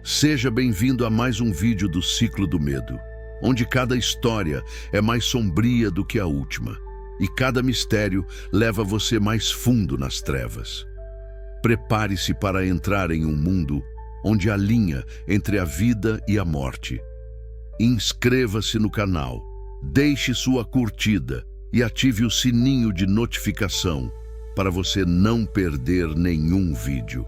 Seja bem-vindo a mais um vídeo do Ciclo do Medo, onde cada história é mais sombria do que a última e cada mistério leva você mais fundo nas trevas. Prepare-se para entrar em um mundo onde há linha entre a vida e a morte. Inscreva-se no canal, deixe sua curtida e ative o sininho de notificação para você não perder nenhum vídeo.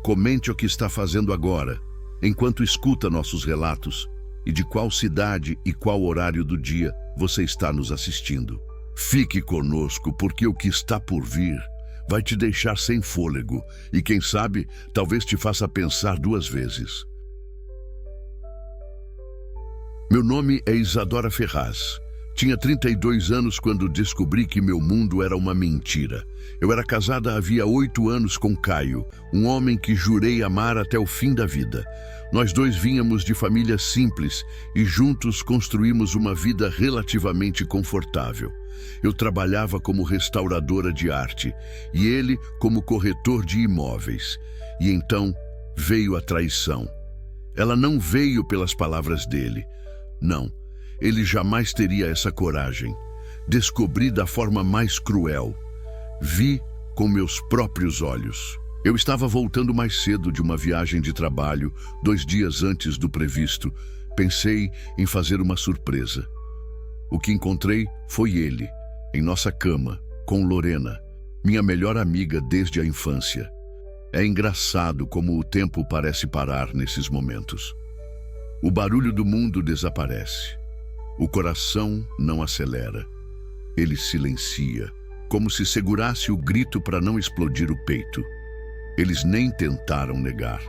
Comente o que está fazendo agora, enquanto escuta nossos relatos e de qual cidade e qual horário do dia você está nos assistindo. Fique conosco porque o que está por vir vai te deixar sem fôlego e, quem sabe, talvez te faça pensar duas vezes. Meu nome é Isadora Ferraz. Tinha 32 anos quando descobri que meu mundo era uma mentira. Eu era casada havia 8 anos com Caio, um homem que jurei amar até o fim da vida. Nós dois vínhamos de famílias simples e juntos construímos uma vida relativamente confortável. Eu trabalhava como restauradora de arte e ele como corretor de imóveis. E então veio a traição. Ela não veio pelas palavras dele. Não. Ele jamais teria essa coragem. Descobri da forma mais cruel. Vi com meus próprios olhos. Eu estava voltando mais cedo de uma viagem de trabalho, 2 dias antes do previsto. Pensei em fazer uma surpresa. O que encontrei foi ele, em nossa cama, com Lorena, minha melhor amiga desde a infância. É engraçado como o tempo parece parar nesses momentos. O barulho do mundo desaparece. O coração não acelera. Ele silencia, como se segurasse o grito para não explodir o peito. Eles nem tentaram negar.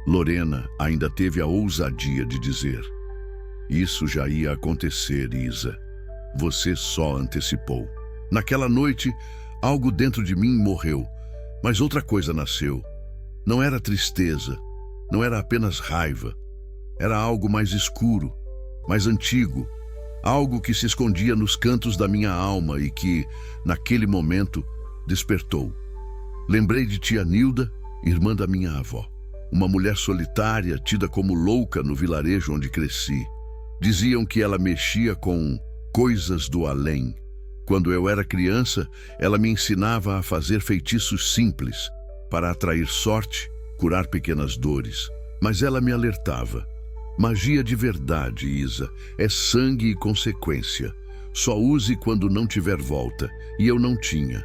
Lorena ainda teve a ousadia de dizer: "Isso já ia acontecer, Isa. Você só antecipou." Naquela noite, algo dentro de mim morreu, mas outra coisa nasceu. Não era tristeza, não era apenas raiva. Era algo mais escuro, mais antigo. Algo que se escondia nos cantos da minha alma e que, naquele momento, despertou. Lembrei de tia Nilda, irmã da minha avó. Uma mulher solitária, tida como louca no vilarejo onde cresci. Diziam que ela mexia com coisas do além. Quando eu era criança, ela me ensinava a fazer feitiços simples, para atrair sorte, curar pequenas dores. Mas ela me alertava. Magia de verdade, Isa, é sangue e consequência. Só use quando não tiver volta, e eu não tinha.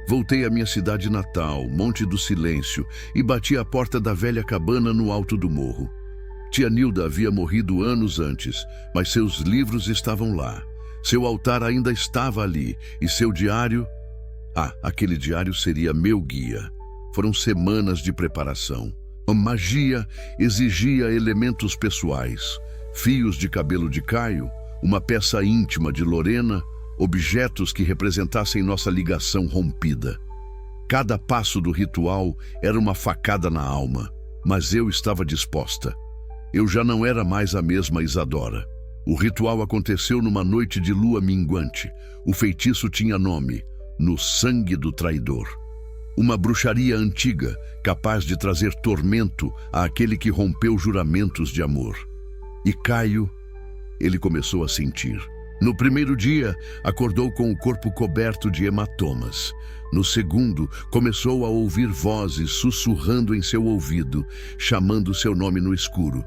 Voltei à minha cidade natal, Monte do Silêncio, e bati à porta da velha cabana no alto do morro. Tia Nilda havia morrido anos antes, mas seus livros estavam lá. Seu altar ainda estava ali, e seu diário... aquele diário seria meu guia. Foram semanas de preparação. A magia exigia elementos pessoais, fios de cabelo de Caio, uma peça íntima de Lorena, objetos que representassem nossa ligação rompida. Cada passo do ritual era uma facada na alma, mas eu estava disposta. Eu já não era mais a mesma Isadora. O ritual aconteceu numa noite de lua minguante. O feitiço tinha nome: No Sangue do Traidor. Uma bruxaria antiga, capaz de trazer tormento àquele que rompeu juramentos de amor. E Caio, ele começou a sentir. No primeiro dia, acordou com o corpo coberto de hematomas. No segundo, começou a ouvir vozes sussurrando em seu ouvido, chamando seu nome no escuro.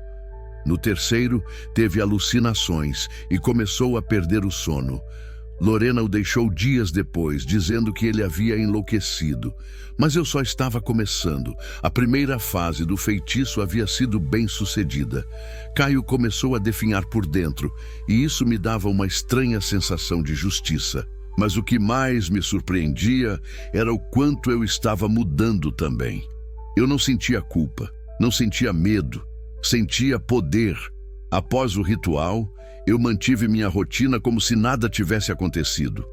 No terceiro, teve alucinações e começou a perder o sono. Lorena o deixou dias depois, dizendo que ele havia enlouquecido. Mas eu só estava começando. A primeira fase do feitiço havia sido bem sucedida. Caio começou a definhar por dentro, e isso me dava uma estranha sensação de justiça. Mas o que mais me surpreendia era o quanto eu estava mudando também. Eu não sentia culpa, não sentia medo, sentia poder. Após o ritual, eu mantive minha rotina como se nada tivesse acontecido.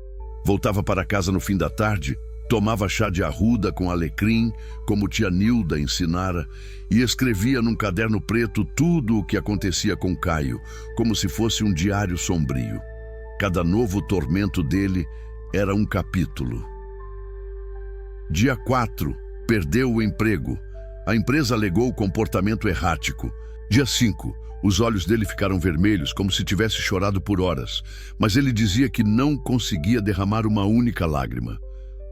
Voltava para casa no fim da tarde, tomava chá de arruda com alecrim, como tia Nilda ensinara, e escrevia num caderno preto tudo o que acontecia com Caio, como se fosse um diário sombrio. Cada novo tormento dele era um capítulo. Dia 4, perdeu o emprego. A empresa alegou comportamento errático. Dia 5, os olhos dele ficaram vermelhos, como se tivesse chorado por horas, mas ele dizia que não conseguia derramar uma única lágrima.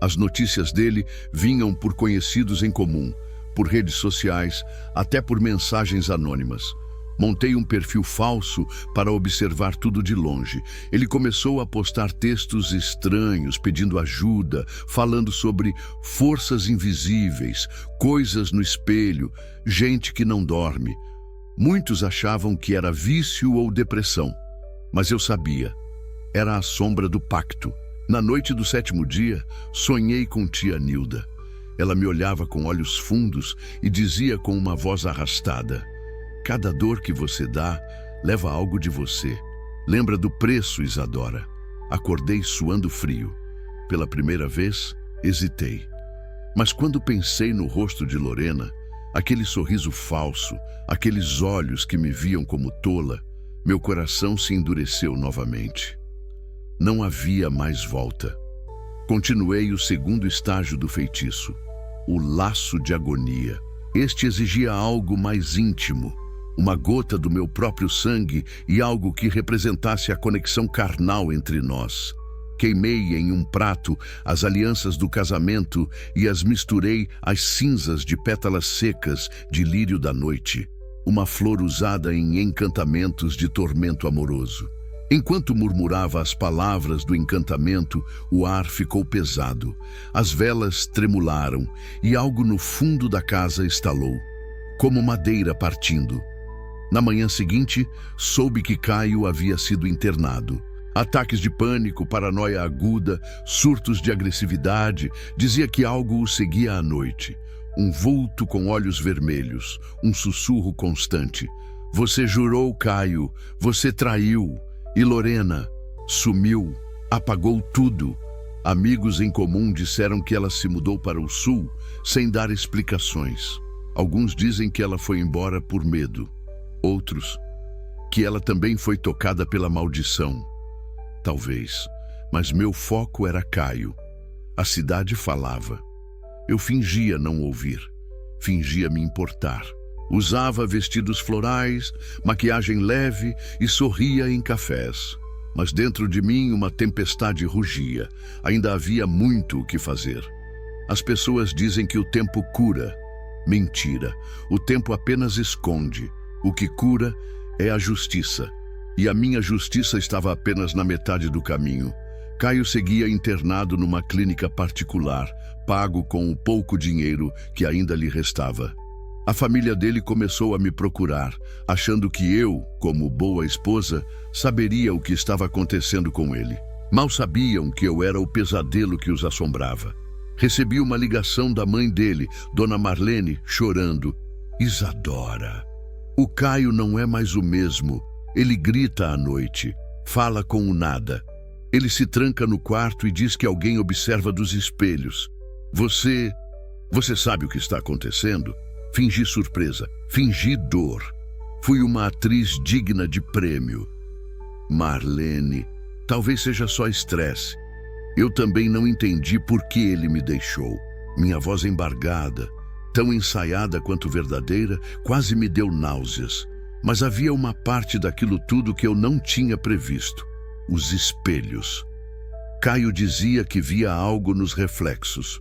As notícias dele vinham por conhecidos em comum, por redes sociais, até por mensagens anônimas. Montei um perfil falso para observar tudo de longe. Ele começou a postar textos estranhos, pedindo ajuda, falando sobre forças invisíveis, coisas no espelho, gente que não dorme. Muitos achavam que era vício ou depressão, mas eu sabia. Era a sombra do pacto. Na noite do 7º dia, sonhei com tia Nilda. Ela me olhava com olhos fundos e dizia com uma voz arrastada: cada dor que você dá leva algo de você. Lembra do preço, Isadora? Acordei suando frio. Pela primeira vez, hesitei. Mas quando pensei no rosto de Lorena, aquele sorriso falso, aqueles olhos que me viam como tola, meu coração se endureceu novamente. Não havia mais volta. Continuei o 2º estágio do feitiço, o laço de agonia. Este exigia algo mais íntimo, uma gota do meu próprio sangue e algo que representasse a conexão carnal entre nós. Queimei em um prato as alianças do casamento e as misturei às cinzas de pétalas secas de lírio da noite, uma flor usada em encantamentos de tormento amoroso. Enquanto murmurava as palavras do encantamento, o ar ficou pesado, as velas tremularam e algo no fundo da casa estalou, como madeira partindo. Na manhã seguinte, soube que Caio havia sido internado. Ataques de pânico, paranoia aguda, surtos de agressividade, dizia que algo o seguia à noite. Um vulto com olhos vermelhos, um sussurro constante. Você jurou, Caio, você traiu. E Lorena sumiu, apagou tudo. Amigos em comum disseram que ela se mudou para o sul, sem dar explicações. Alguns dizem que ela foi embora por medo. Outros, que ela também foi tocada pela maldição. Talvez, mas meu foco era Caio. A cidade falava. Eu fingia não ouvir, fingia me importar. Usava vestidos florais, maquiagem leve e sorria em cafés. Mas dentro de mim uma tempestade rugia. Ainda havia muito o que fazer. As pessoas dizem que o tempo cura. Mentira, o tempo apenas esconde. O que cura é a justiça. E a minha justiça estava apenas na metade do caminho. Caio seguia internado numa clínica particular, pago com o pouco dinheiro que ainda lhe restava. A família dele começou a me procurar, achando que eu, como boa esposa, saberia o que estava acontecendo com ele. Mal sabiam que eu era o pesadelo que os assombrava. Recebi uma ligação da mãe dele, Dona Marlene, chorando. Isadora, o Caio não é mais o mesmo. Ele grita à noite, fala com o nada. Ele se tranca no quarto e diz que alguém observa dos espelhos. Você sabe o que está acontecendo? Fingi surpresa, fingi dor. Fui uma atriz digna de prêmio. Marlene, talvez seja só estresse. Eu também não entendi por que ele me deixou. Minha voz embargada, tão ensaiada quanto verdadeira, quase me deu náuseas. Mas havia uma parte daquilo tudo que eu não tinha previsto. Os espelhos. Caio dizia que via algo nos reflexos.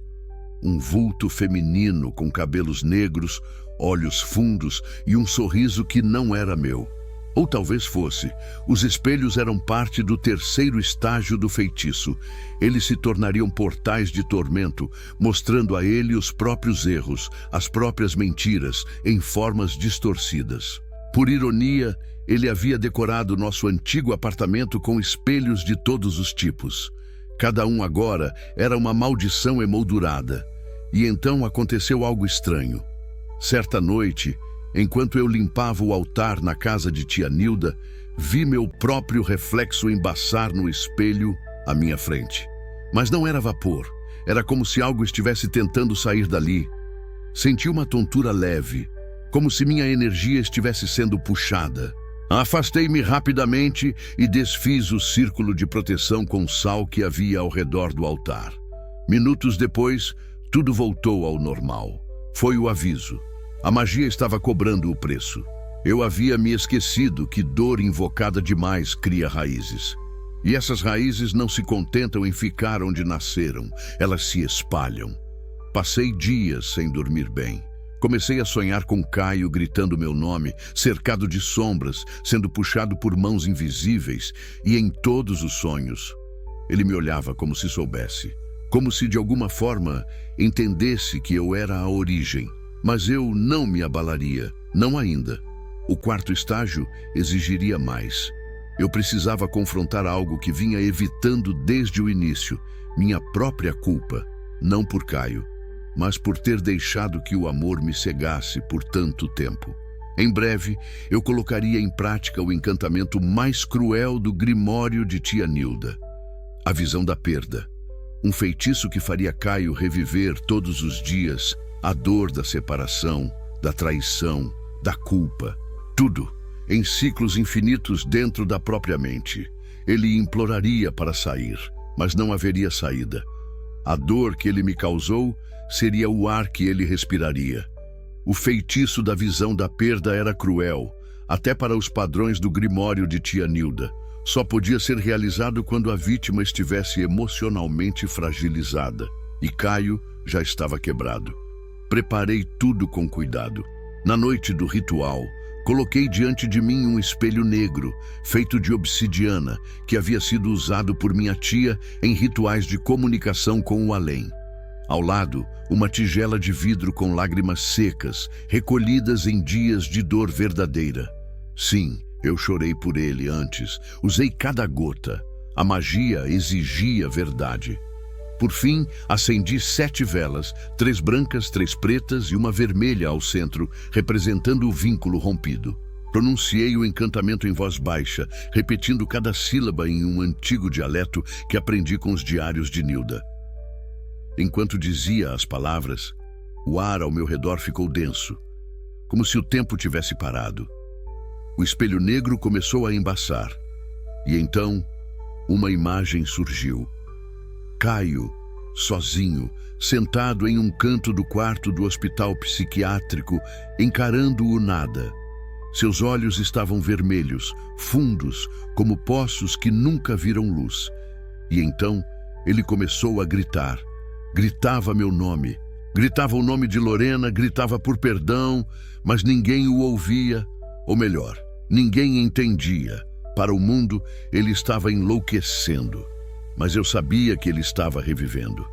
Um vulto feminino com cabelos negros, olhos fundos e um sorriso que não era meu. Ou talvez fosse. Os espelhos eram parte do 3º estágio do feitiço. Eles se tornariam portais de tormento, mostrando a ele os próprios erros, as próprias mentiras, em formas distorcidas. Por ironia, ele havia decorado nosso antigo apartamento com espelhos de todos os tipos. Cada um agora era uma maldição emoldurada. E então aconteceu algo estranho. Certa noite, enquanto eu limpava o altar na casa de tia Nilda, vi meu próprio reflexo embaçar no espelho à minha frente. Mas não era vapor. Era como se algo estivesse tentando sair dali. Senti uma tontura leve, como se minha energia estivesse sendo puxada. Afastei-me rapidamente e desfiz o círculo de proteção com sal que havia ao redor do altar. Minutos depois, tudo voltou ao normal. Foi o aviso. A magia estava cobrando o preço. Eu havia me esquecido que dor invocada demais cria raízes. E essas raízes não se contentam em ficar onde nasceram, elas se espalham. Passei dias sem dormir bem. Comecei a sonhar com Caio gritando meu nome, cercado de sombras, sendo puxado por mãos invisíveis, e em todos os sonhos ele me olhava como se soubesse, como se de alguma forma entendesse que eu era a origem. Mas eu não me abalaria, não ainda. O quarto estágio exigiria mais. Eu precisava confrontar algo que vinha evitando desde o início, minha própria culpa, não por Caio, mas por ter deixado que o amor me cegasse por tanto tempo. Em breve, eu colocaria em prática o encantamento mais cruel do Grimório de Tia Nilda, a visão da perda. Um feitiço que faria Caio reviver todos os dias a dor da separação, da traição, da culpa. Tudo, em ciclos infinitos dentro da própria mente. Ele imploraria para sair, mas não haveria saída. A dor que ele me causou seria o ar que ele respiraria. O feitiço da visão da perda era cruel, até para os padrões do Grimório de Tia Nilda. Só podia ser realizado quando a vítima estivesse emocionalmente fragilizada. E Caio já estava quebrado. Preparei tudo com cuidado. Na noite do ritual, coloquei diante de mim um espelho negro, feito de obsidiana, que havia sido usado por minha tia em rituais de comunicação com o além. Ao lado, uma tigela de vidro com lágrimas secas, recolhidas em dias de dor verdadeira. Sim, eu chorei por ele antes, usei cada gota. A magia exigia verdade. Por fim, acendi 7 velas, 3 brancas, 3 pretas e uma vermelha ao centro, representando o vínculo rompido. Pronunciei o encantamento em voz baixa, repetindo cada sílaba em um antigo dialeto que aprendi com os diários de Nilda. Enquanto dizia as palavras, o ar ao meu redor ficou denso, como se o tempo tivesse parado. O espelho negro começou a embaçar, e então uma imagem surgiu. Caio, sozinho, sentado em um canto do quarto do hospital psiquiátrico, encarando o nada. Seus olhos estavam vermelhos, fundos, como poços que nunca viram luz. E então ele começou a gritar. Gritava meu nome, gritava o nome de Lorena, gritava por perdão, mas ninguém o ouvia, ou melhor, ninguém entendia. Para o mundo, ele estava enlouquecendo. Mas eu sabia que ele estava revivendo.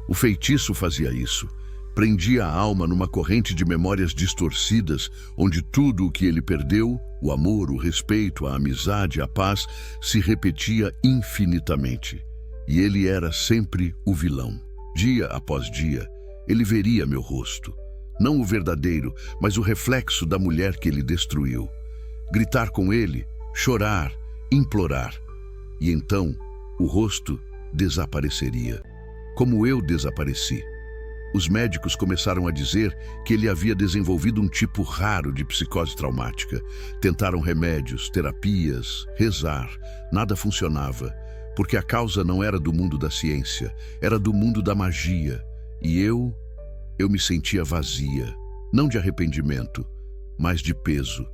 O feitiço fazia isso. Prendia a alma numa corrente de memórias distorcidas, onde tudo o que ele perdeu, o amor, o respeito, a amizade, a paz, se repetia infinitamente. E ele era sempre o vilão. Dia após dia, ele veria meu rosto. Não o verdadeiro, mas o reflexo da mulher que ele destruiu. Gritar com ele, chorar, implorar. E então, o rosto desapareceria, como eu desapareci. Os médicos começaram a dizer que ele havia desenvolvido um tipo raro de psicose traumática. Tentaram remédios, terapias, rezar. Nada funcionava, porque a causa não era do mundo da ciência, era do mundo da magia. E eu me sentia vazia, não de arrependimento, mas de peso.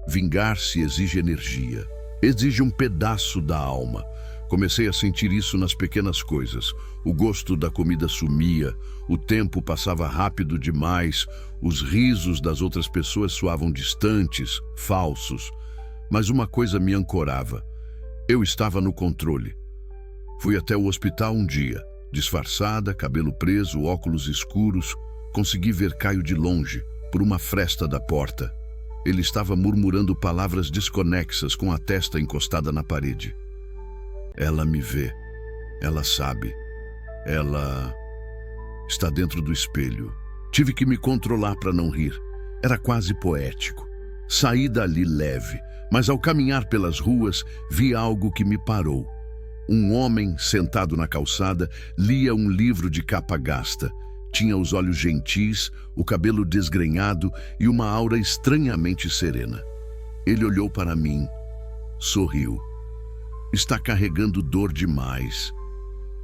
Vingar-se exige energia, exige um pedaço da alma. Comecei a sentir isso nas pequenas coisas. O gosto da comida sumia, o tempo passava rápido demais, os risos das outras pessoas soavam distantes, falsos. Mas uma coisa me ancorava. Eu estava no controle. Fui até o hospital um dia, disfarçada, cabelo preso, óculos escuros. Consegui ver Caio de longe, por uma fresta da porta. Ele estava murmurando palavras desconexas com a testa encostada na parede. Ela me vê, ela sabe, ela está dentro do espelho. Tive que me controlar para não rir. Era quase poético. Saí dali leve, mas ao caminhar pelas ruas, vi algo que me parou. Um homem, sentado na calçada, lia um livro de capa gasta. Tinha os olhos gentis, o cabelo desgrenhado e uma aura estranhamente serena. Ele olhou para mim, sorriu. Está carregando dor demais,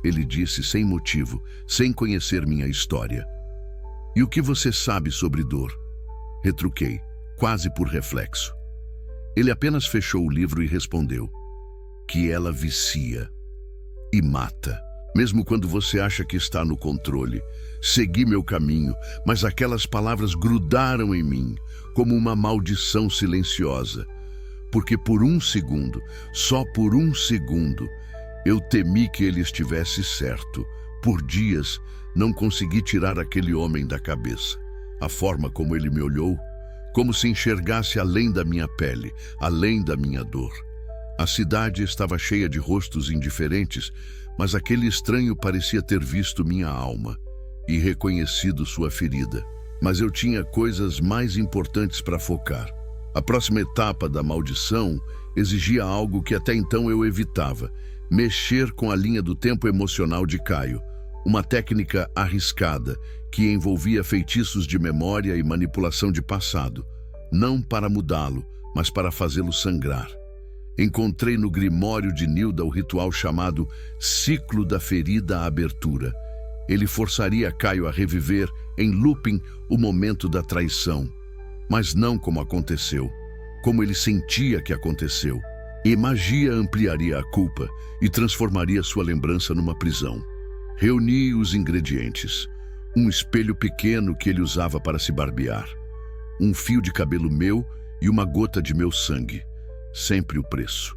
ele disse sem motivo, sem conhecer minha história. E o que você sabe sobre dor? Retruquei, quase por reflexo. Ele apenas fechou o livro e respondeu: que ela vicia e mata, mesmo quando você acha que está no controle. Segui meu caminho, mas aquelas palavras grudaram em mim, como uma maldição silenciosa. Porque por um segundo, só por um segundo, eu temi que ele estivesse certo. Por dias, não consegui tirar aquele homem da cabeça. A forma como ele me olhou, como se enxergasse além da minha pele, além da minha dor. A cidade estava cheia de rostos indiferentes, mas aquele estranho parecia ter visto minha alma e reconhecido sua ferida. Mas eu tinha coisas mais importantes para focar. A próxima etapa da maldição exigia algo que até então eu evitava: mexer com a linha do tempo emocional de Caio, uma técnica arriscada que envolvia feitiços de memória e manipulação de passado, não para mudá-lo, mas para fazê-lo sangrar. Encontrei no Grimório de Nilda o ritual chamado Ciclo da Ferida à Abertura. Ele forçaria Caio a reviver, em looping, o momento da traição. Mas não como aconteceu, como ele sentia que aconteceu. E magia ampliaria a culpa e transformaria sua lembrança numa prisão. Reuni os ingredientes: um espelho pequeno que ele usava para se barbear, um fio de cabelo meu e uma gota de meu sangue, sempre o preço.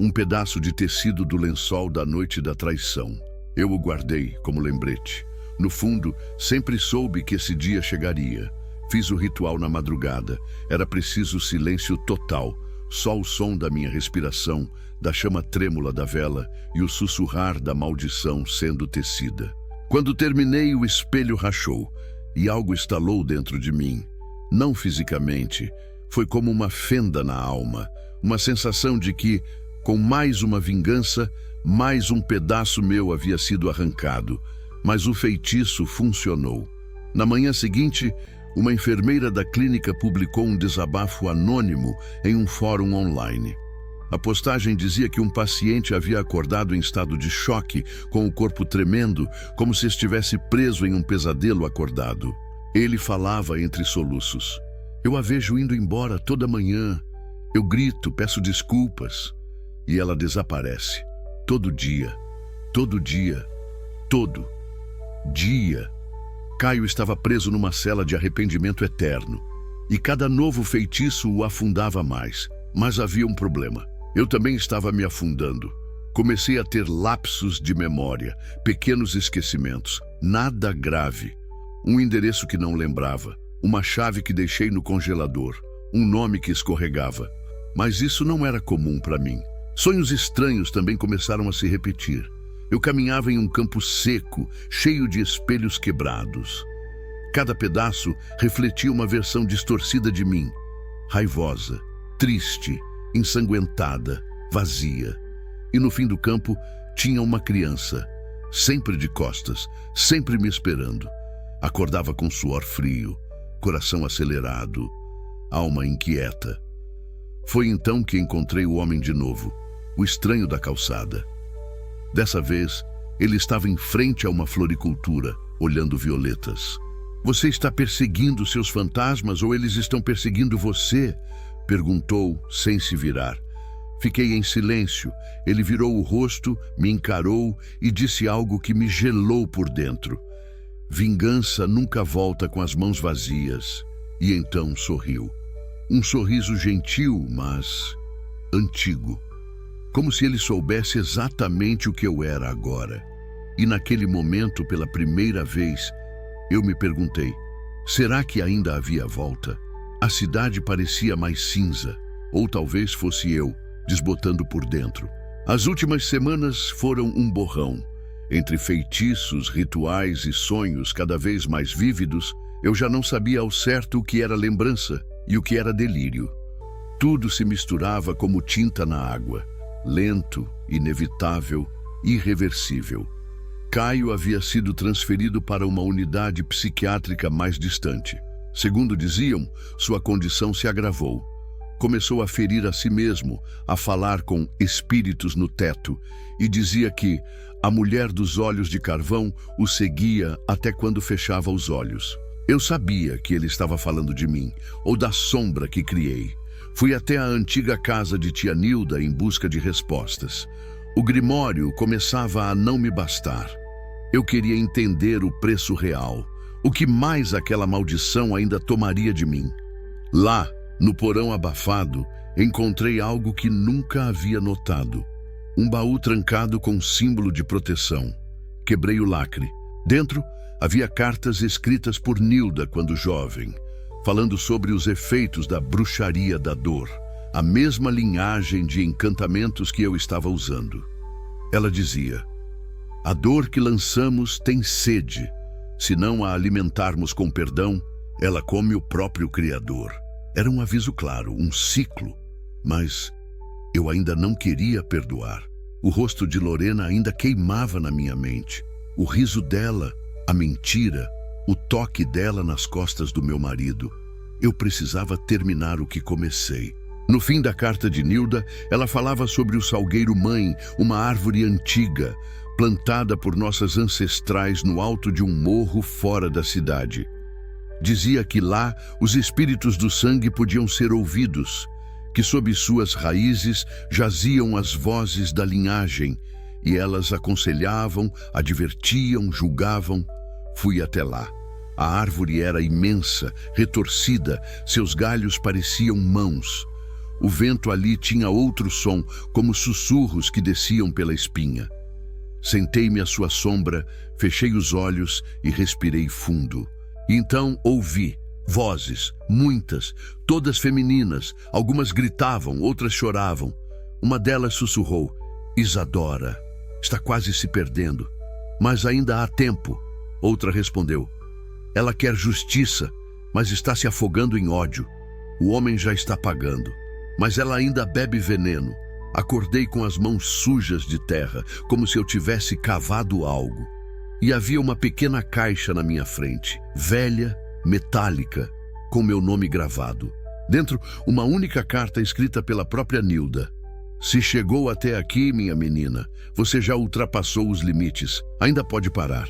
Um pedaço de tecido do lençol da noite da traição. Eu o guardei como lembrete. No fundo, sempre soube que esse dia chegaria. Fiz o ritual na madrugada. Era preciso silêncio total. Só o som da minha respiração, da chama trêmula da vela e o sussurrar da maldição sendo tecida. Quando terminei, o espelho rachou e algo estalou dentro de mim. Não fisicamente, foi como uma fenda na alma, uma sensação de que, com mais uma vingança, mais um pedaço meu havia sido arrancado. Mas o feitiço funcionou. Na manhã seguinte, uma enfermeira da clínica publicou um desabafo anônimo em um fórum online. A postagem dizia que um paciente havia acordado em estado de choque, com o corpo tremendo, como se estivesse preso em um pesadelo acordado. Ele falava entre soluços: eu a vejo indo embora toda manhã. Eu grito, peço desculpas. E ela desaparece. Todo dia. Todo dia. Todo dia. Caio estava preso numa cela de arrependimento eterno. E cada novo feitiço o afundava mais. Mas havia um problema. Eu também estava me afundando. Comecei a ter lapsos de memória, pequenos esquecimentos. Nada grave. Um endereço que não lembrava. Uma chave que deixei no congelador. Um nome que escorregava. Mas isso não era comum para mim. Sonhos estranhos também começaram a se repetir. Eu caminhava em um campo seco, cheio de espelhos quebrados. Cada pedaço refletia uma versão distorcida de mim. Raivosa, triste, ensanguentada, vazia. E no fim do campo tinha uma criança, sempre de costas, sempre me esperando. Acordava com suor frio, coração acelerado, alma inquieta. Foi então que encontrei o homem de novo, o estranho da calçada. Dessa vez, ele estava em frente a uma floricultura, olhando violetas. Você está perseguindo seus fantasmas ou eles estão perseguindo você? Perguntou, sem se virar. Fiquei em silêncio. Ele virou o rosto, me encarou e disse algo que me gelou por dentro. Vingança nunca volta com as mãos vazias. E então sorriu. Um sorriso gentil, mas antigo. Como se ele soubesse exatamente o que eu era agora. E naquele momento, pela primeira vez, eu me perguntei, será que ainda havia volta? A cidade parecia mais cinza, ou talvez fosse eu, desbotando por dentro. As últimas semanas foram um borrão. Entre feitiços, rituais e sonhos cada vez mais vívidos, eu já não sabia ao certo o que era lembrança e o que era delírio. Tudo se misturava como tinta na água. Lento, inevitável, irreversível. Caio havia sido transferido para uma unidade psiquiátrica mais distante. Segundo diziam, sua condição se agravou. Começou a ferir a si mesmo, a falar com espíritos no teto, e dizia que a mulher dos olhos de carvão o seguia até quando fechava os olhos. Eu sabia que ele estava falando de mim, ou da sombra que criei. Fui até a antiga casa de tia Nilda em busca de respostas. O grimório começava a não me bastar. Eu queria entender o preço real, o que mais aquela maldição ainda tomaria de mim. Lá, no porão abafado, encontrei algo que nunca havia notado. Um baú trancado com símbolo de proteção. Quebrei o lacre. Dentro, havia cartas escritas por Nilda quando jovem, falando sobre os efeitos da bruxaria da dor, a mesma linhagem de encantamentos que eu estava usando. Ela dizia: a dor que lançamos tem sede. Se não a alimentarmos com perdão, ela come o próprio Criador. Era um aviso claro, um ciclo, mas eu ainda não queria perdoar. O rosto de Lorena ainda queimava na minha mente. O riso dela, a mentira, o toque dela nas costas do meu marido. Eu precisava terminar o que comecei. No fim da carta de Nilda, ela falava sobre o salgueiro-mãe, uma árvore antiga, plantada por nossas ancestrais no alto de um morro fora da cidade. Dizia que lá os espíritos do sangue podiam ser ouvidos, que sob suas raízes jaziam as vozes da linhagem, e elas aconselhavam, advertiam, julgavam. Fui até lá. A árvore era imensa, retorcida, seus galhos pareciam mãos. O vento ali tinha outro som, como sussurros que desciam pela espinha. Sentei-me à sua sombra, fechei os olhos e respirei fundo. E então ouvi vozes, muitas, todas femininas. Algumas gritavam, outras choravam. Uma delas sussurrou: Isadora, está quase se perdendo, mas ainda há tempo. Outra respondeu: ela quer justiça, mas está se afogando em ódio. O homem já está pagando, mas ela ainda bebe veneno. Acordei com as mãos sujas de terra, como se eu tivesse cavado algo. E havia uma pequena caixa na minha frente, velha, metálica, com meu nome gravado. Dentro, uma única carta escrita pela própria Nilda. Se chegou até aqui, minha menina, você já ultrapassou os limites. Ainda pode parar.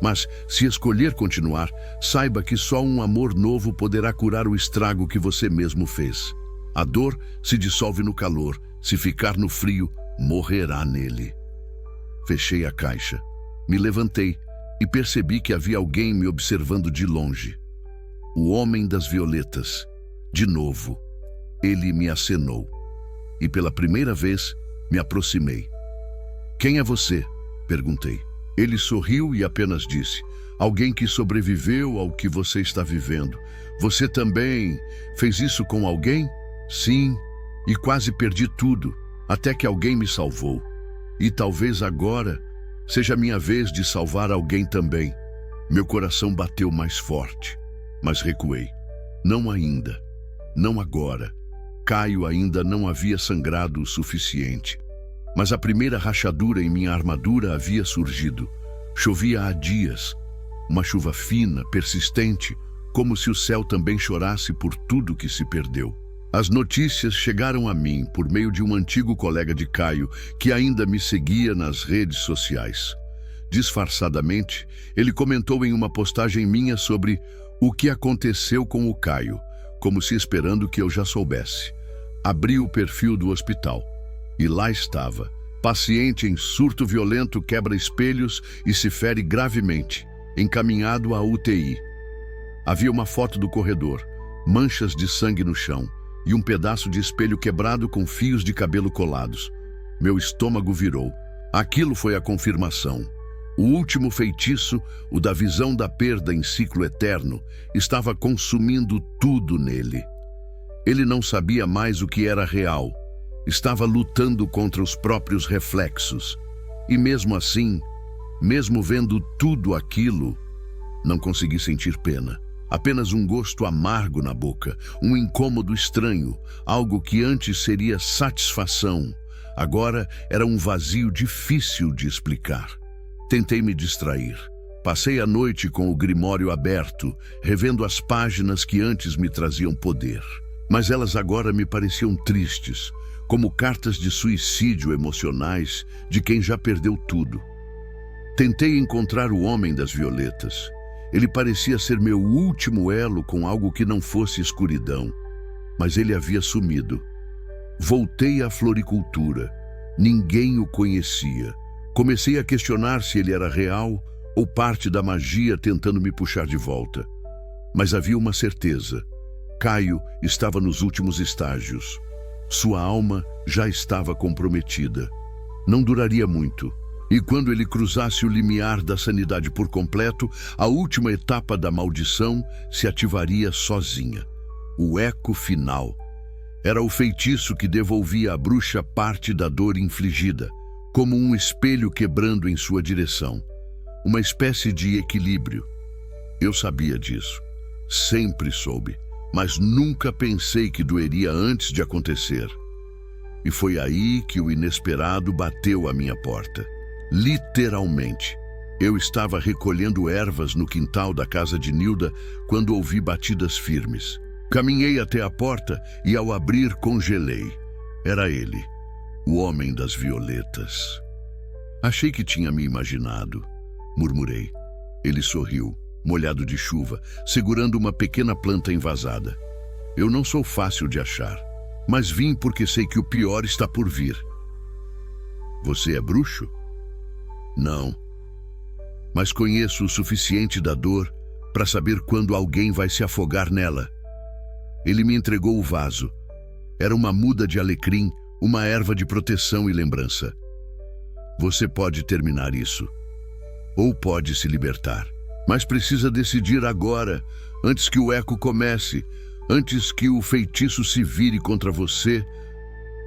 Mas, se escolher continuar, saiba que só um amor novo poderá curar o estrago que você mesmo fez. A dor se dissolve no calor. Se ficar no frio, morrerá nele. Fechei a caixa. Me levantei e percebi que havia alguém me observando de longe. O homem das violetas. De novo. Ele me acenou. E pela primeira vez, me aproximei. Quem é você? Perguntei. Ele sorriu e apenas disse: alguém que sobreviveu ao que você está vivendo. Você também fez isso com alguém? Sim, e quase perdi tudo, até que alguém me salvou. E talvez agora seja minha vez de salvar alguém também. Meu coração bateu mais forte, mas recuei. Não ainda, não agora. Caio ainda não havia sangrado o suficiente. Mas a primeira rachadura em minha armadura havia surgido. Chovia há dias. Uma chuva fina, persistente, como se o céu também chorasse por tudo que se perdeu. As notícias chegaram a mim por meio de um antigo colega de Caio que ainda me seguia nas redes sociais. Disfarçadamente, ele comentou em uma postagem minha sobre o que aconteceu com o Caio, como se esperando que eu já soubesse. Abri o perfil do hospital e lá estava. Paciente em surto violento quebra espelhos e se fere gravemente, encaminhado à UTI. Havia uma foto do corredor, manchas de sangue no chão e um pedaço de espelho quebrado com fios de cabelo colados. Meu estômago virou. Aquilo foi a confirmação. O último feitiço, o da visão da perda em ciclo eterno, estava consumindo tudo nele. Ele não sabia mais o que era real. Estava lutando contra os próprios reflexos. E mesmo assim, mesmo vendo tudo aquilo, não consegui sentir pena. Apenas um gosto amargo na boca, um incômodo estranho, algo que antes seria satisfação. Agora era um vazio difícil de explicar. Tentei me distrair. Passei a noite com o grimório aberto, revendo as páginas que antes me traziam poder. Mas elas agora me pareciam tristes, como cartas de suicídio emocionais de quem já perdeu tudo. Tentei encontrar o homem das violetas. Ele parecia ser meu último elo com algo que não fosse escuridão, mas ele havia sumido. Voltei à floricultura. Ninguém o conhecia. Comecei a questionar se ele era real ou parte da magia tentando me puxar de volta. Mas havia uma certeza. Caio estava nos últimos estágios. Sua alma já estava comprometida. Não duraria muito. E quando ele cruzasse o limiar da sanidade por completo, a última etapa da maldição se ativaria sozinha. O eco final. Era o feitiço que devolvia à bruxa parte da dor infligida, como um espelho quebrando em sua direção. Uma espécie de equilíbrio. Eu sabia disso. Sempre soube. Mas nunca pensei que doeria antes de acontecer. E foi aí que o inesperado bateu à minha porta. Literalmente. Eu estava recolhendo ervas no quintal da casa de Nilda quando ouvi batidas firmes. Caminhei até a porta e, ao abrir, congelei. Era ele, o homem das violetas. Achei que tinha me imaginado, murmurei. Ele sorriu, molhado de chuva, segurando uma pequena planta envasada. Eu não sou fácil de achar, mas vim porque sei que o pior está por vir. Você é bruxo? Não. Mas conheço o suficiente da dor para saber quando alguém vai se afogar nela. Ele me entregou o vaso. Era uma muda de alecrim, uma erva de proteção e lembrança. Você pode terminar isso. Ou pode se libertar. Mas precisa decidir agora, antes que o eco comece, antes que o feitiço se vire contra você.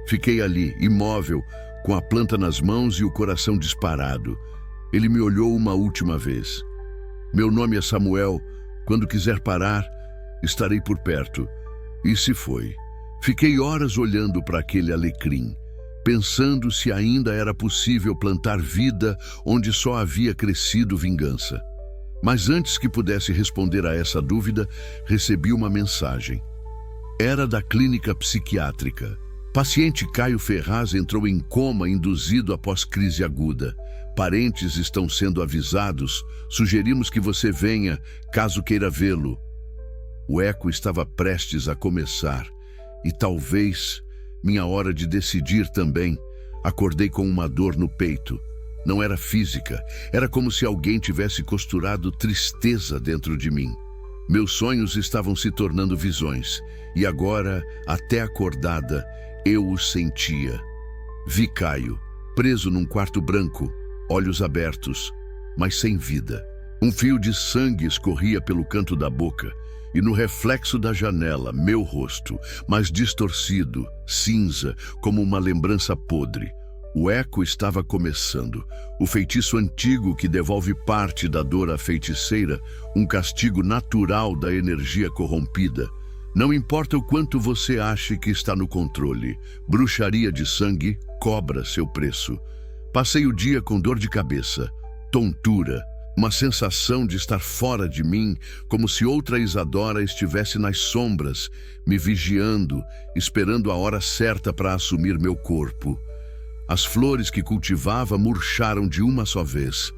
Fiquei ali, imóvel, com a planta nas mãos e o coração disparado. Ele me olhou uma última vez. Meu nome é Samuel. Quando quiser parar, estarei por perto. E se foi. Fiquei horas olhando para aquele alecrim, pensando se ainda era possível plantar vida onde só havia crescido vingança. Mas antes que pudesse responder a essa dúvida, recebi uma mensagem. Era da clínica psiquiátrica. Paciente Caio Ferraz entrou em coma induzido após crise aguda. Parentes estão sendo avisados. Sugerimos que você venha, caso queira vê-lo. O eco estava prestes a começar. E talvez minha hora de decidir também. Acordei com uma dor no peito. Não era física. Era como se alguém tivesse costurado tristeza dentro de mim. Meus sonhos estavam se tornando visões. E agora, até acordada, eu os sentia. Vi Caio, preso num quarto branco, olhos abertos, mas sem vida. Um fio de sangue escorria pelo canto da boca, e no reflexo da janela, meu rosto, mais distorcido, cinza, como uma lembrança podre. O eco estava começando. O feitiço antigo que devolve parte da dor à feiticeira, um castigo natural da energia corrompida. Não importa o quanto você ache que está no controle, bruxaria de sangue cobra seu preço. Passei o dia com dor de cabeça, tontura, uma sensação de estar fora de mim, como se outra Isadora estivesse nas sombras, me vigiando, esperando a hora certa para assumir meu corpo. As flores que cultivava murcharam de uma só vez.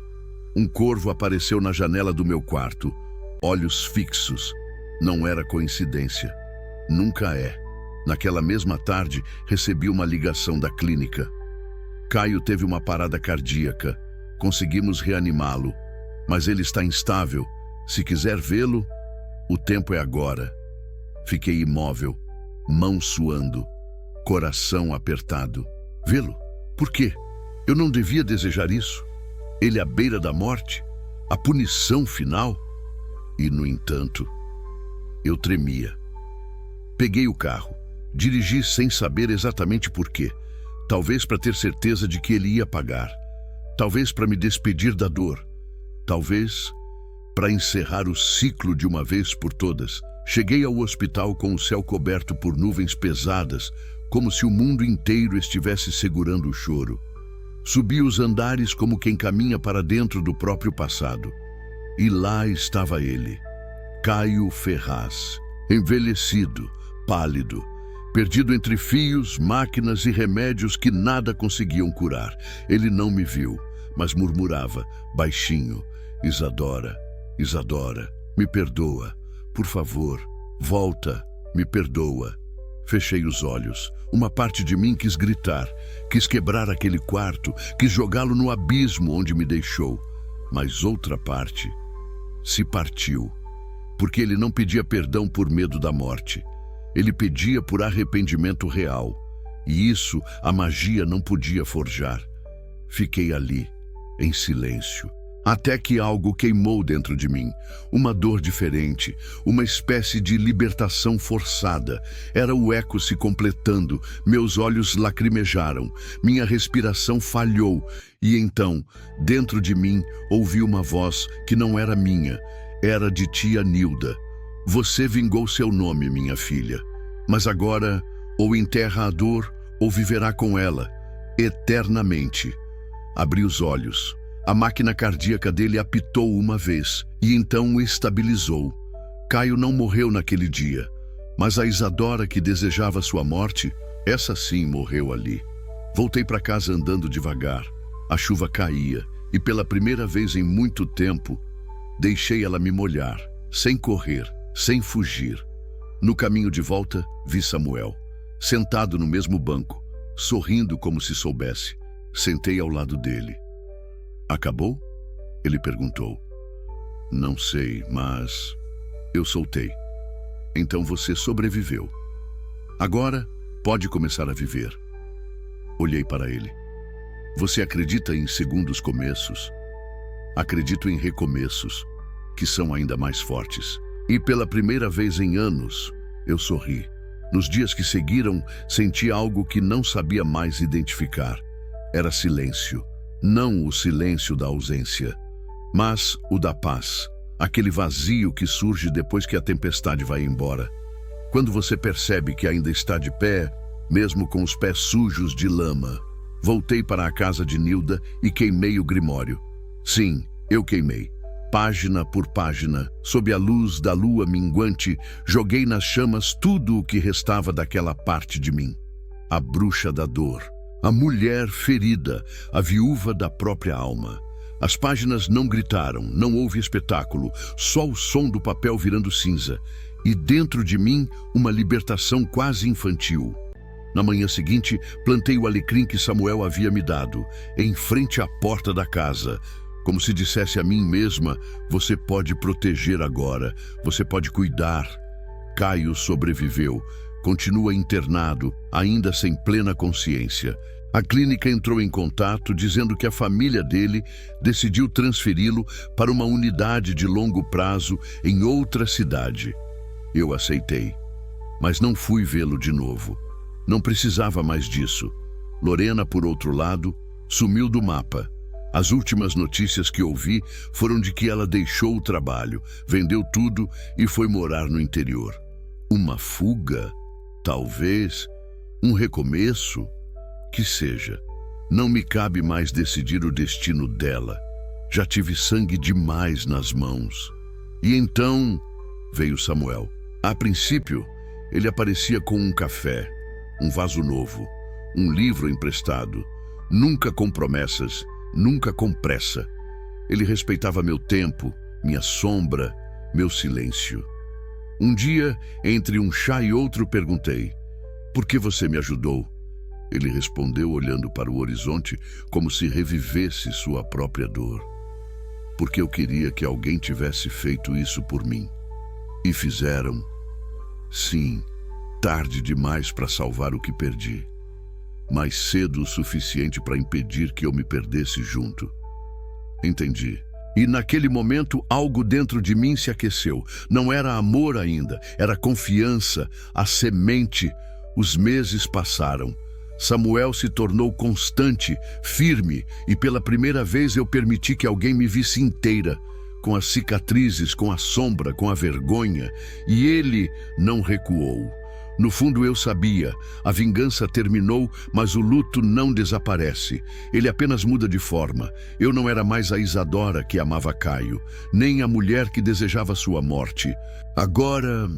Um corvo apareceu na janela do meu quarto, olhos fixos. Não era coincidência. Nunca é. Naquela mesma tarde, recebi uma ligação da clínica. Caio teve uma parada cardíaca. Conseguimos reanimá-lo. Mas ele está instável. Se quiser vê-lo, o tempo é agora. Fiquei imóvel, mão suando, coração apertado. Vê-lo? Por quê? Eu não devia desejar isso? Ele à beira da morte? A punição final? E, no entanto, eu tremia. Peguei o carro, dirigi sem saber exatamente por quê. Talvez para ter certeza de que ele ia pagar. Talvez para me despedir da dor. Talvez para encerrar o ciclo de uma vez por todas. Cheguei ao hospital com o céu coberto por nuvens pesadas, como se o mundo inteiro estivesse segurando o choro. Subi os andares como quem caminha para dentro do próprio passado. E lá estava ele, Caio Ferraz, envelhecido, pálido, perdido entre fios, máquinas e remédios que nada conseguiam curar. Ele não me viu, mas murmurava, baixinho, Isadora, Isadora, me perdoa. Por favor, volta, me perdoa. Fechei os olhos. Uma parte de mim quis gritar, quis quebrar aquele quarto, quis jogá-lo no abismo onde me deixou. Mas outra parte se partiu, porque ele não pedia perdão por medo da morte. Ele pedia por arrependimento real, e isso a magia não podia forjar. Fiquei ali, em silêncio, até que algo queimou dentro de mim. Uma dor diferente, uma espécie de libertação forçada. Era o eco se completando, meus olhos lacrimejaram, minha respiração falhou, e então, dentro de mim, ouvi uma voz que não era minha, era de tia Nilda. Você vingou seu nome, minha filha, mas agora ou enterra a dor ou viverá com ela, eternamente. Abri os olhos. A máquina cardíaca dele apitou uma vez e então o estabilizou. Caio não morreu naquele dia, mas a Isadora que desejava sua morte, essa sim morreu ali. Voltei para casa andando devagar. A chuva caía e pela primeira vez em muito tempo, deixei ela me molhar, sem correr, sem fugir. No caminho de volta, vi Samuel, sentado no mesmo banco, sorrindo como se soubesse. Sentei ao lado dele. Acabou? Ele perguntou. Não sei, mas eu soltei. Então você sobreviveu. Agora pode começar a viver. Olhei para ele. Você acredita em segundos começos? Acredito em recomeços, que são ainda mais fortes. E pela primeira vez em anos, eu sorri. Nos dias que seguiram, senti algo que não sabia mais identificar. Era silêncio. Não o silêncio da ausência, mas o da paz. Aquele vazio que surge depois que a tempestade vai embora. Quando você percebe que ainda está de pé, mesmo com os pés sujos de lama. Voltei para a casa de Nilda e queimei o grimório. Sim, eu queimei. Página por página, sob a luz da lua minguante, joguei nas chamas tudo o que restava daquela parte de mim. A bruxa da dor. A mulher ferida, a viúva da própria alma. As páginas não gritaram, não houve espetáculo, só o som do papel virando cinza. E dentro de mim, uma libertação quase infantil. Na manhã seguinte, plantei o alecrim que Samuel havia me dado, em frente à porta da casa, como se dissesse a mim mesma, você pode proteger agora, você pode cuidar. Caio sobreviveu. Continua internado, ainda sem plena consciência. A clínica entrou em contato dizendo que a família dele decidiu transferi-lo para uma unidade de longo prazo em outra cidade. Eu aceitei, mas não fui vê-lo de novo. Não precisava mais disso. Lorena, por outro lado, sumiu do mapa. As últimas notícias que ouvi foram de que ela deixou o trabalho, vendeu tudo e foi morar no interior. Uma fuga? Talvez. Um recomeço? Que seja. Não me cabe mais decidir o destino dela. Já tive sangue demais nas mãos. E então veio Samuel. A princípio, ele aparecia com um café, um vaso novo, um livro emprestado. Nunca com promessas, nunca com pressa. Ele respeitava meu tempo, minha sombra, meu silêncio. Um dia, entre um chá e outro, perguntei: por que você me ajudou? Ele respondeu olhando para o horizonte como se revivesse sua própria dor. Porque eu queria que alguém tivesse feito isso por mim. E fizeram. Sim, tarde demais para salvar o que perdi. Mas cedo o suficiente para impedir que eu me perdesse junto. Entendi. E naquele momento algo dentro de mim se aqueceu. Não era amor ainda, era confiança, a semente. Os meses passaram. Samuel se tornou constante, firme, e pela primeira vez eu permiti que alguém me visse inteira, com as cicatrizes, com a sombra, com a vergonha, e ele não recuou. No fundo eu sabia, a vingança terminou, mas o luto não desaparece. Ele apenas muda de forma. Eu não era mais a Isadora que amava Caio, nem a mulher que desejava sua morte. Agora,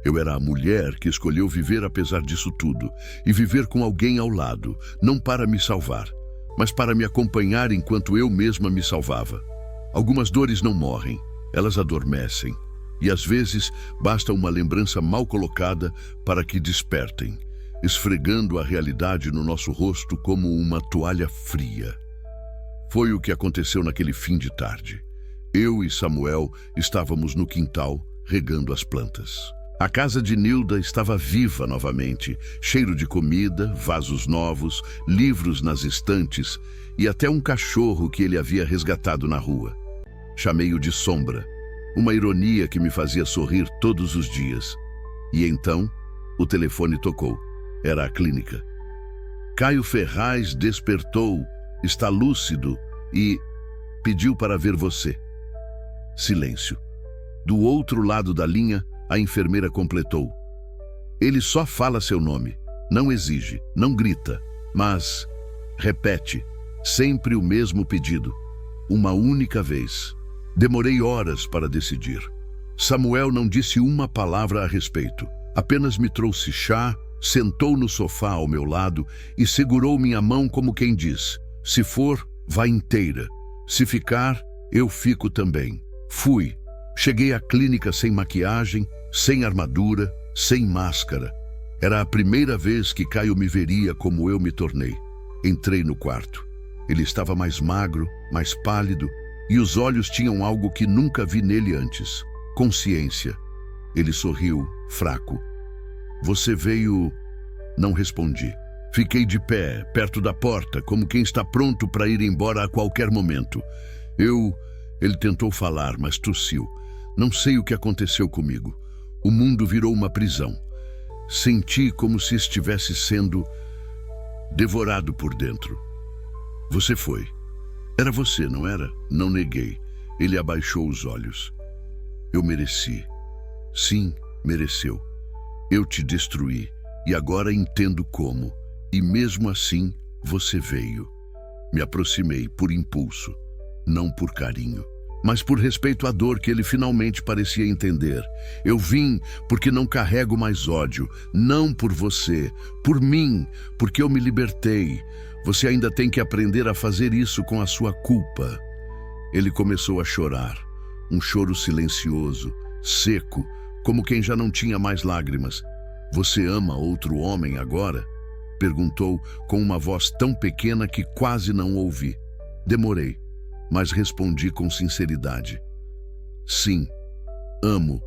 eu era a mulher que escolheu viver apesar disso tudo, e viver com alguém ao lado, não para me salvar, mas para me acompanhar enquanto eu mesma me salvava. Algumas dores não morrem, Elas adormecem, e às vezes basta uma lembrança mal colocada para que despertem, esfregando a realidade no nosso rosto como uma toalha fria. Foi o que aconteceu naquele fim de tarde. Eu e Samuel estávamos no quintal, regando as plantas. A casa de Nilda estava viva novamente, cheiro de comida, vasos novos, livros nas estantes e até um cachorro que ele havia resgatado na rua. Chamei-o de Sombra, uma ironia que me fazia sorrir todos os dias. E então, o telefone tocou. Era a clínica. Caio Ferraz despertou, está lúcido e pediu para ver você. Silêncio. Do outro lado da linha, a enfermeira completou. Ele só fala seu nome, não exige, não grita, mas repete, sempre o mesmo pedido, uma única vez. Demorei horas para decidir. Samuel não disse uma palavra a respeito, apenas me trouxe chá, sentou no sofá ao meu lado e segurou minha mão como quem diz, se for, vá inteira, se ficar, eu fico também. Fui. Cheguei à clínica sem maquiagem, sem armadura, sem máscara. Era a primeira vez que Caio me veria como eu me tornei. Entrei no quarto. Ele estava mais magro, mais pálido, e os olhos tinham algo que nunca vi nele antes. Consciência. Ele sorriu, fraco. Você veio... Não respondi. Fiquei de pé, perto da porta, como quem está pronto para ir embora a qualquer momento. Ele tentou falar, mas tossiu. Não sei o que aconteceu comigo. O mundo virou uma prisão. Senti como se estivesse sendo devorado por dentro. Você foi. Era você, não era? Não neguei. Ele abaixou os olhos. Eu mereci. Sim, mereceu. Eu te destruí e agora entendo como. E mesmo assim, você veio. Me aproximei por impulso, não por carinho, mas por respeito à dor que ele finalmente parecia entender. Eu vim porque não carrego mais ódio, não por você, por mim, porque eu me libertei. Você ainda tem que aprender a fazer isso com a sua culpa. Ele começou a chorar, um choro silencioso, seco, como quem já não tinha mais lágrimas. Você ama outro homem agora? Perguntou com uma voz tão pequena que quase não ouvi. Demorei, mas respondi com sinceridade. Sim, amo,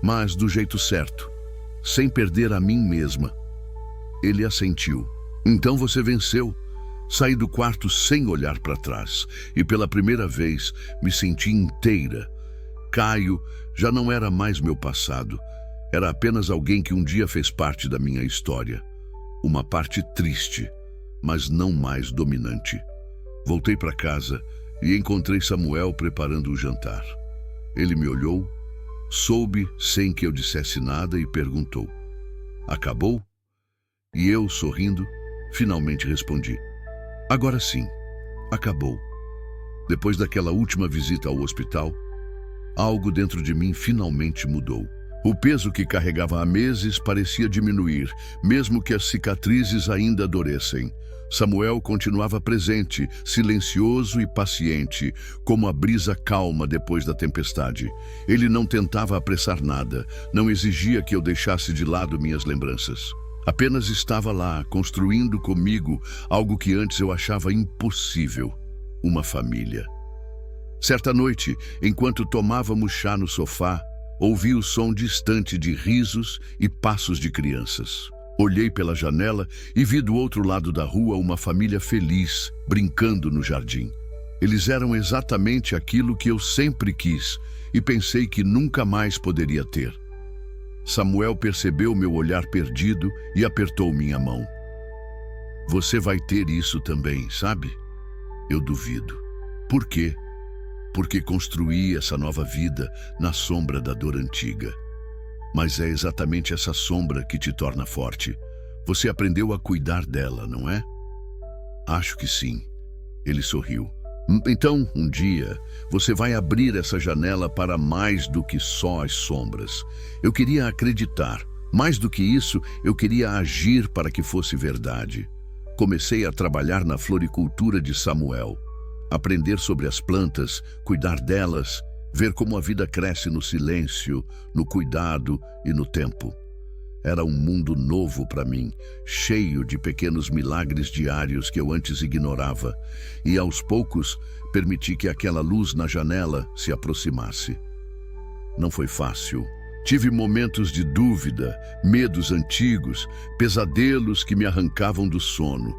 mas do jeito certo, sem perder a mim mesma. Ele assentiu. Então você venceu. Saí do quarto sem olhar para trás e pela primeira vez me senti inteira. Caio já não era mais meu passado. Era apenas alguém que um dia fez parte da minha história. Uma parte triste, mas não mais dominante. Voltei para casa e encontrei Samuel preparando o jantar. Ele me olhou, soube sem que eu dissesse nada e perguntou: acabou? E eu, sorrindo, finalmente respondi: agora sim, acabou. Depois daquela última visita ao hospital, algo dentro de mim finalmente mudou. O peso que carregava há meses parecia diminuir, mesmo que as cicatrizes ainda adorecem. Samuel continuava presente, silencioso e paciente, como a brisa calma depois da tempestade. Ele não tentava apressar nada, não exigia que eu deixasse de lado minhas lembranças. Apenas estava lá, construindo comigo algo que antes eu achava impossível: uma família. Certa noite, enquanto tomávamos chá no sofá, ouvi o som distante de risos e passos de crianças. Olhei pela janela e vi do outro lado da rua uma família feliz, brincando no jardim. Eles eram exatamente aquilo que eu sempre quis e pensei que nunca mais poderia ter. Samuel percebeu meu olhar perdido e apertou minha mão. Você vai ter isso também, sabe? Eu duvido. Por quê? Porque construí essa nova vida na sombra da dor antiga. Mas é exatamente essa sombra que te torna forte. Você aprendeu a cuidar dela, não é? Acho que sim. Ele sorriu. Então, um dia, você vai abrir essa janela para mais do que só as sombras. Eu queria acreditar. Mais do que isso, eu queria agir para que fosse verdade. Comecei a trabalhar na floricultura de Samuel. Aprender sobre as plantas, cuidar delas ver como a vida cresce no silêncio, no cuidado e no tempo. Era um mundo novo para mim, cheio de pequenos milagres diários que eu antes ignorava, e aos poucos permiti que aquela luz na janela se aproximasse. Não foi fácil. Tive momentos de dúvida, medos antigos, pesadelos que me arrancavam do sono.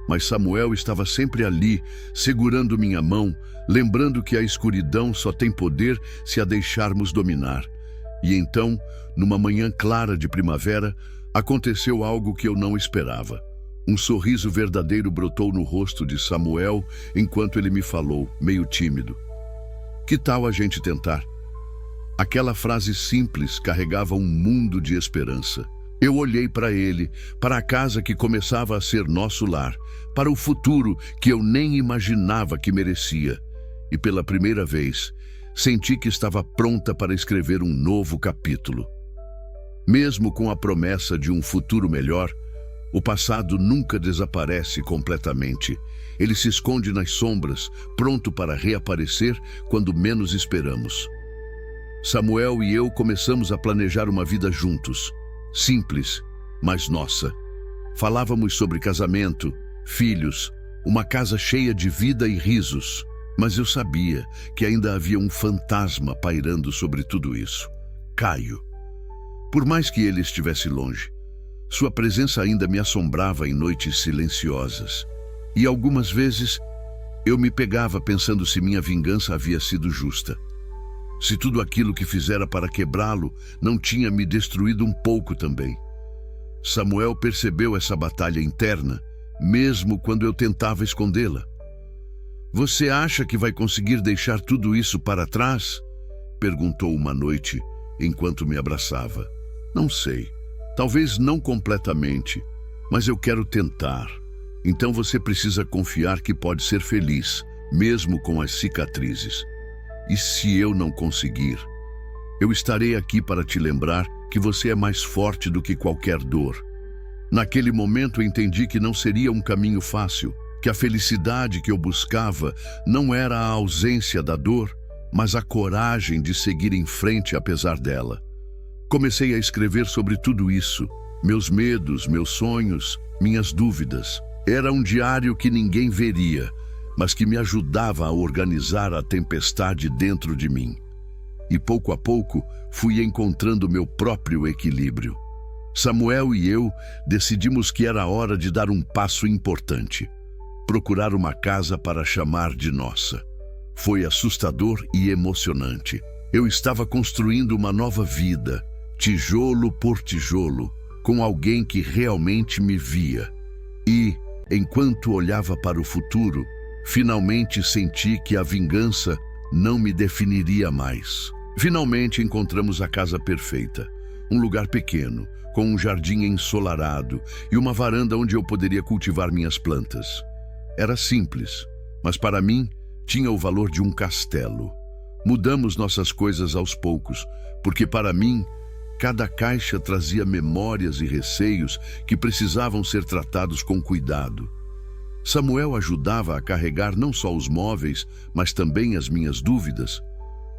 Mas Samuel estava sempre ali, segurando minha mão, lembrando que a escuridão só tem poder se a deixarmos dominar. E então, numa manhã clara de primavera, aconteceu algo que eu não esperava. Um sorriso verdadeiro brotou no rosto de Samuel enquanto ele me falou, meio tímido: "Que tal a gente tentar?" Aquela frase simples carregava um mundo de esperança. Eu olhei para ele, para a casa que começava a ser nosso lar, para o futuro que eu nem imaginava que merecia. E pela primeira vez, senti que estava pronta para escrever um novo capítulo. Mesmo com a promessa de um futuro melhor, o passado nunca desaparece completamente. Ele se esconde nas sombras, pronto para reaparecer quando menos esperamos. Samuel e eu começamos a planejar uma vida juntos, simples, mas nossa. Falávamos sobre casamento, filhos, uma casa cheia de vida e risos, mas eu sabia que ainda havia um fantasma pairando sobre tudo isso: Caio. Por mais que ele estivesse longe, sua presença ainda me assombrava em noites silenciosas. E algumas vezes eu me pegava pensando se minha vingança havia sido justa. Se tudo aquilo que fizera para quebrá-lo não tinha me destruído um pouco também. Samuel percebeu essa batalha interna, mesmo quando eu tentava escondê-la. "Você acha que vai conseguir deixar tudo isso para trás?" perguntou uma noite, enquanto me abraçava. "Não sei. Talvez não completamente, mas eu quero tentar. Então você precisa confiar que pode ser feliz, mesmo com as cicatrizes. E se eu não conseguir, eu estarei aqui para te lembrar que você é mais forte do que qualquer dor." Naquele momento entendi que não seria um caminho fácil, que a felicidade que eu buscava não era a ausência da dor, mas a coragem de seguir em frente apesar dela. Comecei a escrever sobre tudo isso, meus medos, meus sonhos, minhas dúvidas. Era um diário que ninguém veria, mas que me ajudava a organizar a tempestade dentro de mim. E pouco a pouco fui encontrando meu próprio equilíbrio. Samuel e eu decidimos que era hora de dar um passo importante: procurar uma casa para chamar de nossa. Foi assustador e emocionante. Eu estava construindo uma nova vida, tijolo por tijolo, com alguém que realmente me via. E, enquanto olhava para o futuro, finalmente senti que a vingança não me definiria mais. Finalmente encontramos a casa perfeita. Um lugar pequeno, com um jardim ensolarado e uma varanda onde eu poderia cultivar minhas plantas. Era simples, mas para mim tinha o valor de um castelo. Mudamos nossas coisas aos poucos, porque para mim cada caixa trazia memórias e receios que precisavam ser tratados com cuidado. Samuel ajudava a carregar não só os móveis, mas também as minhas dúvidas.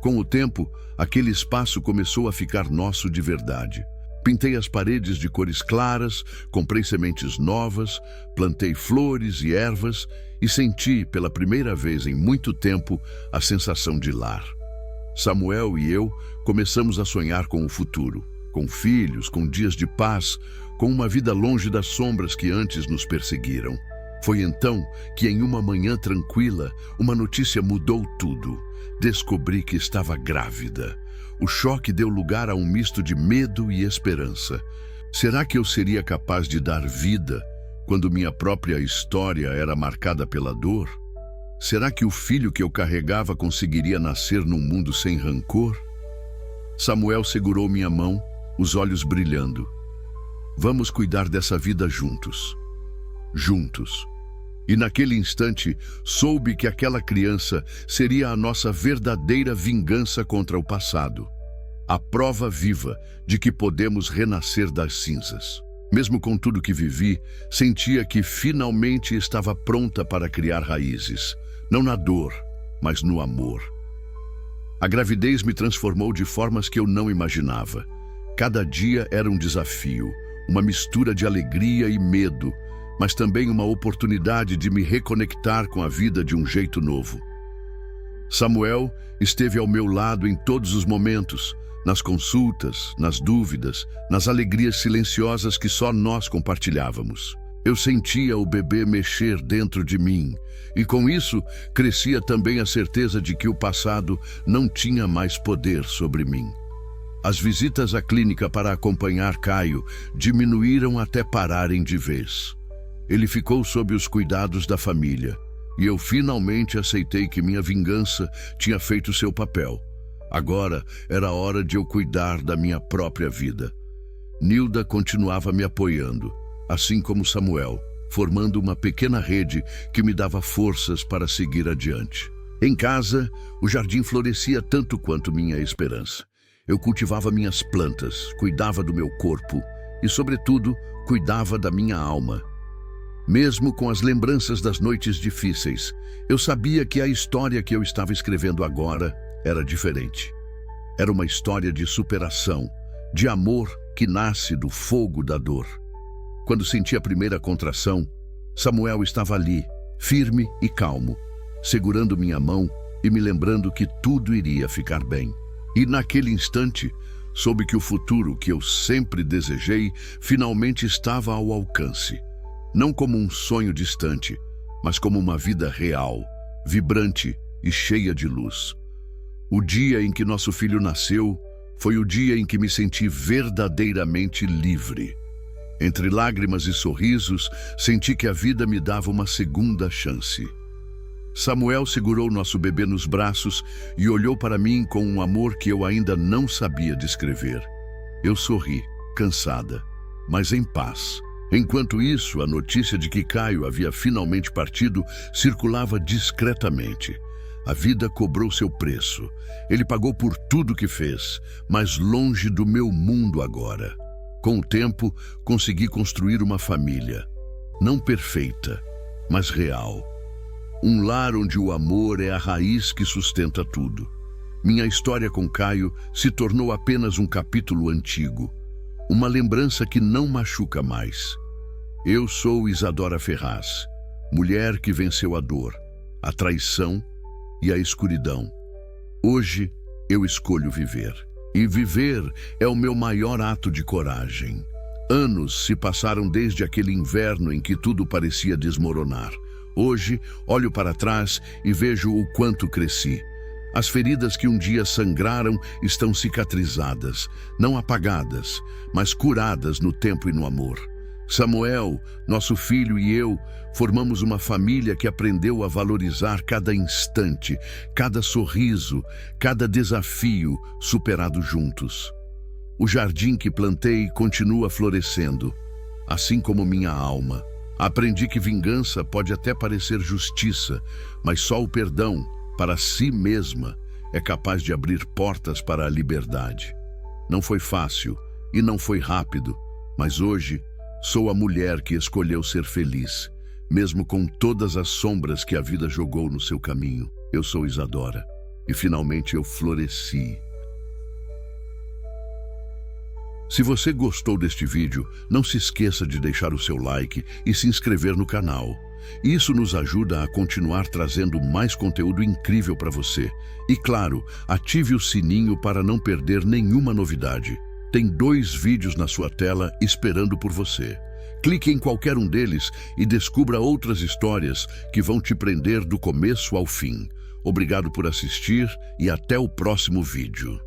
Com o tempo, aquele espaço começou a ficar nosso de verdade. Pintei as paredes de cores claras, comprei sementes novas, plantei flores e ervas e senti, pela primeira vez em muito tempo, a sensação de lar. Samuel e eu começamos a sonhar com o futuro, com filhos, com dias de paz, com uma vida longe das sombras que antes nos perseguiram. Foi então que, em uma manhã tranquila, uma notícia mudou tudo. Descobri que estava grávida. O choque deu lugar a um misto de medo e esperança. Será que eu seria capaz de dar vida quando minha própria história era marcada pela dor? Será que o filho que eu carregava conseguiria nascer num mundo sem rancor? Samuel segurou minha mão, os olhos brilhando. "Vamos cuidar dessa vida juntos." Juntos. E naquele instante, soube que aquela criança seria a nossa verdadeira vingança contra o passado. A prova viva de que podemos renascer das cinzas. Mesmo com tudo que vivi, sentia que finalmente estava pronta para criar raízes. Não na dor, mas no amor. A gravidez me transformou de formas que eu não imaginava. Cada dia era um desafio, uma mistura de alegria e medo, mas também uma oportunidade de me reconectar com a vida de um jeito novo. Samuel esteve ao meu lado em todos os momentos, nas consultas, nas dúvidas, nas alegrias silenciosas que só nós compartilhávamos. Eu sentia o bebê mexer dentro de mim, e com isso crescia também a certeza de que o passado não tinha mais poder sobre mim. As visitas à clínica para acompanhar Caio diminuíram até pararem de vez. Ele ficou sob os cuidados da família, e eu finalmente aceitei que minha vingança tinha feito seu papel. Agora era hora de eu cuidar da minha própria vida. Nilda continuava me apoiando, assim como Samuel, formando uma pequena rede que me dava forças para seguir adiante. Em casa, o jardim florescia tanto quanto minha esperança. Eu cultivava minhas plantas, cuidava do meu corpo e, sobretudo, cuidava da minha alma. Mesmo com as lembranças das noites difíceis, eu sabia que a história que eu estava escrevendo agora era diferente. Era uma história de superação, de amor que nasce do fogo da dor. Quando senti a primeira contração, Samuel estava ali, firme e calmo, segurando minha mão e me lembrando que tudo iria ficar bem. E naquele instante, soube que o futuro que eu sempre desejei finalmente estava ao alcance. Não como um sonho distante, mas como uma vida real, vibrante e cheia de luz. O dia em que nosso filho nasceu foi o dia em que me senti verdadeiramente livre. Entre lágrimas e sorrisos, senti que a vida me dava uma segunda chance. Samuel segurou nosso bebê nos braços e olhou para mim com um amor que eu ainda não sabia descrever. Eu sorri, cansada, mas em paz. Enquanto isso, a notícia de que Caio havia finalmente partido circulava discretamente. A vida cobrou seu preço. Ele pagou por tudo que fez, mas longe do meu mundo agora. Com o tempo, consegui construir uma família. Não perfeita, mas real. Um lar onde o amor é a raiz que sustenta tudo. Minha história com Caio se tornou apenas um capítulo antigo. Uma lembrança que não machuca mais. Eu sou Isadora Ferraz, mulher que venceu a dor, a traição e a escuridão. Hoje eu escolho viver. E viver é o meu maior ato de coragem. Anos se passaram desde aquele inverno em que tudo parecia desmoronar. Hoje, olho para trás e vejo o quanto cresci. As feridas que um dia sangraram estão cicatrizadas, não apagadas, mas curadas no tempo e no amor. Samuel, nosso filho e eu, formamos uma família que aprendeu a valorizar cada instante, cada sorriso, cada desafio superado juntos. O jardim que plantei continua florescendo, assim como minha alma. Aprendi que vingança pode até parecer justiça, mas só o perdão, para si mesma, é capaz de abrir portas para a liberdade. Não foi fácil e não foi rápido, mas hoje sou a mulher que escolheu ser feliz, mesmo com todas as sombras que a vida jogou no seu caminho. Eu sou Isadora e finalmente eu floresci. Se você gostou deste vídeo, não se esqueça de deixar o seu like e se inscrever no canal. Isso nos ajuda a continuar trazendo mais conteúdo incrível para você. E claro, ative o sininho para não perder nenhuma novidade. Tem 2 vídeos na sua tela esperando por você. Clique em qualquer um deles e descubra outras histórias que vão te prender do começo ao fim. Obrigado por assistir e até o próximo vídeo.